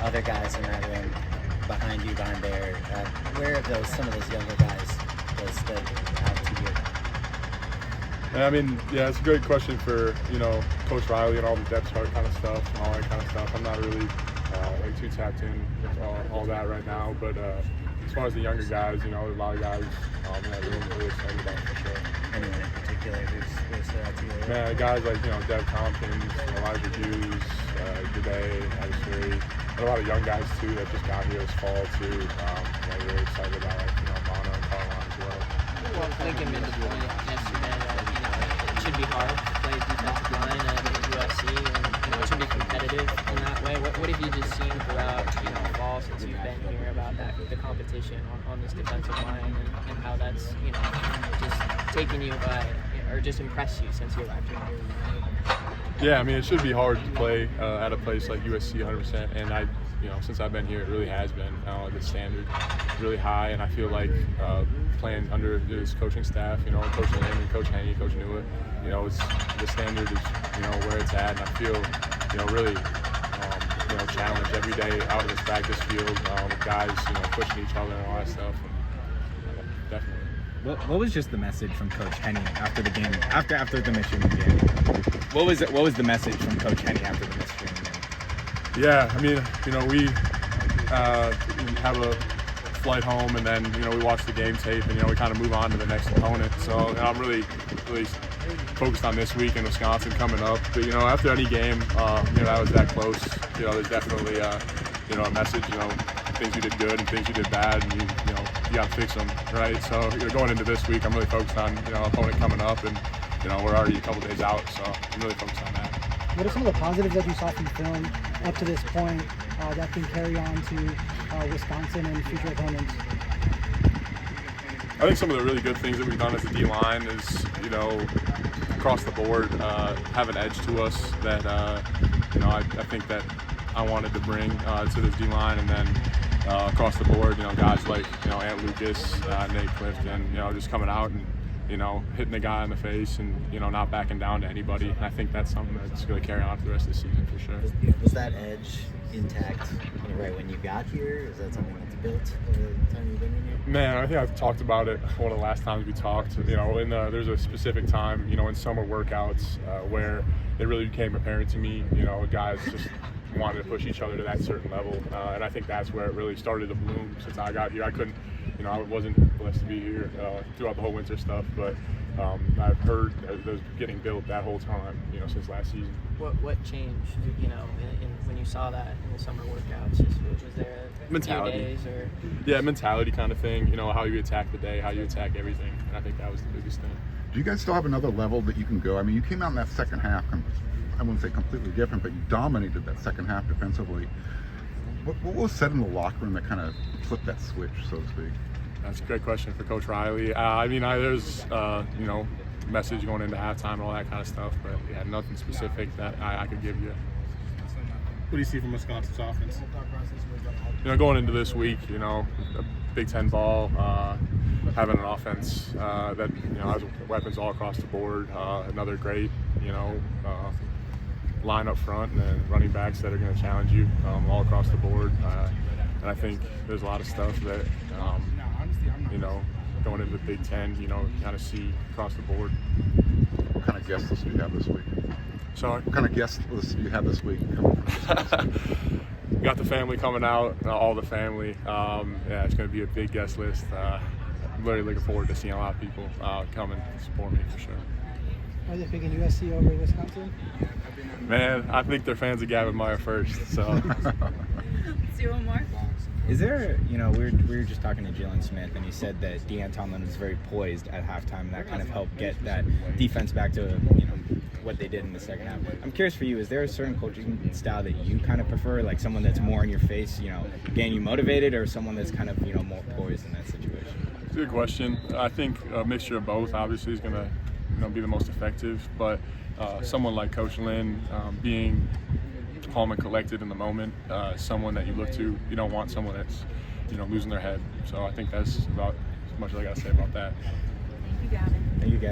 other guys in that room behind you, behind there. Where have some of those younger guys really stood out to you? I mean, yeah, it's a great question for, Coach Riley and all the depth chart kind of stuff and all that kind of stuff. I'm not really too tapped in with all that right now, but as far as the younger guys, there's a lot of guys in that room really excited about for sure. Anyone in particular who's really stood out to you? Man, guys like, Dev Tompkins, Elijah Hughes, G'day, Adesiri, a lot of young guys too that just got here this fall too. Really excited about Mono and Carlon as well. Well, Lincoln made the point yesterday that it should be hard to play defensive line at USC, and it should be competitive in that way. What have you just seen throughout fall since you've been here about the competition on this defensive line and how that's just taken you by or just impressed you since you arrived here? Yeah, I mean, it should be hard to play at a place like USC 100%, and since I've been here, it really has been. The standard really high, and I feel like playing under this coaching staff, Coach Lynn and Coach Henny, Coach Nua, the standard is, where it's at, and I feel, really, challenged every day out in this practice field with guys, pushing each other and all that stuff. And, definitely. What was just the message from Coach Henny after the game, after the Michigan game? What was the message from Coach Henny after the Michigan game? Yeah, I mean, we have a flight home, and then we watch the game tape, and we kind of move on to the next opponent. So I'm really focused on this week in Wisconsin coming up. But after any game, that was that close. There's definitely a message. Things you did good and things you did bad, and you got to fix them, right? So going into this week, I'm really focused on opponent coming up, and we're already a couple days out, so I'm really focused on that. What are some of the positives that you saw from film up to this point that can carry on to Wisconsin and future opponents? I think some of the really good things that we've done as a D-line is, across the board, have an edge to us that, I think that I wanted to bring to this D-line, and then across the board, guys like, Ant Lucas, Nate Clifton, just coming out and, hitting the guy in the face and, not backing down to anybody. And I think that's something that's going to carry on for the rest of the season for sure. Was that edge intact right when you got here? Is that something that's built over the time you've been in here? Man, I think I've talked about it one of the last times we talked. There's a specific time, in summer workouts where it really became apparent to me, guys just wanted to push each other to that certain level. And I think that's where it really started to bloom since I got here. I couldn't, I wasn't blessed to be here throughout the whole winter stuff, but I've heard that it was getting built that whole time, since last season. What changed, when you saw that in the summer workouts? Was there a mentality. Few days or? Yeah, mentality kind of thing, how you attack the day, how you attack everything. And I think that was the biggest thing. Do you guys still have another level that you can go? I mean, you came out in that second half, I wouldn't say completely different, but you dominated that second half defensively. What was said in the locker room that kind of flipped that switch, so to speak? That's a great question for Coach Riley. There's, message going into halftime and all that kind of stuff, but yeah, nothing specific that I could give you. What do you see from Wisconsin's offense? Going into this week, a Big Ten ball, having an offense that, has weapons all across the board, another great, line up front, and then running backs that are going to challenge you all across the board. And I think there's a lot of stuff that, going into the Big Ten, kind of see across the board. What kind of guest list do you have this week? Sorry? What kind of guest list do you have this week? Got the family coming out, all the family. Yeah, it's going to be a big guest list. I'm really looking forward to seeing a lot of people come and support me for sure. Are they picking USC over Wisconsin? Man, I think they're fans of Gavin Meyer first, so. Let's do one more. Is there, we were just talking to Jalen Smith, and he said that Deanne Tomlin was very poised at halftime, and that kind of helped get that defense back to, what they did in the second half. I'm curious for you, is there a certain coaching style that you kind of prefer, like someone that's more in your face, getting you motivated, or someone that's kind of, more poised in that situation? It's a good question. I think a mixture of both obviously is going to, be the most effective, but someone like Coach Lynn being calm and collected in the moment, someone that you look to. You don't want someone that's, losing their head. So I think that's about as much as I got to say about that. Thank you, Gavin. Thank you, Gavin.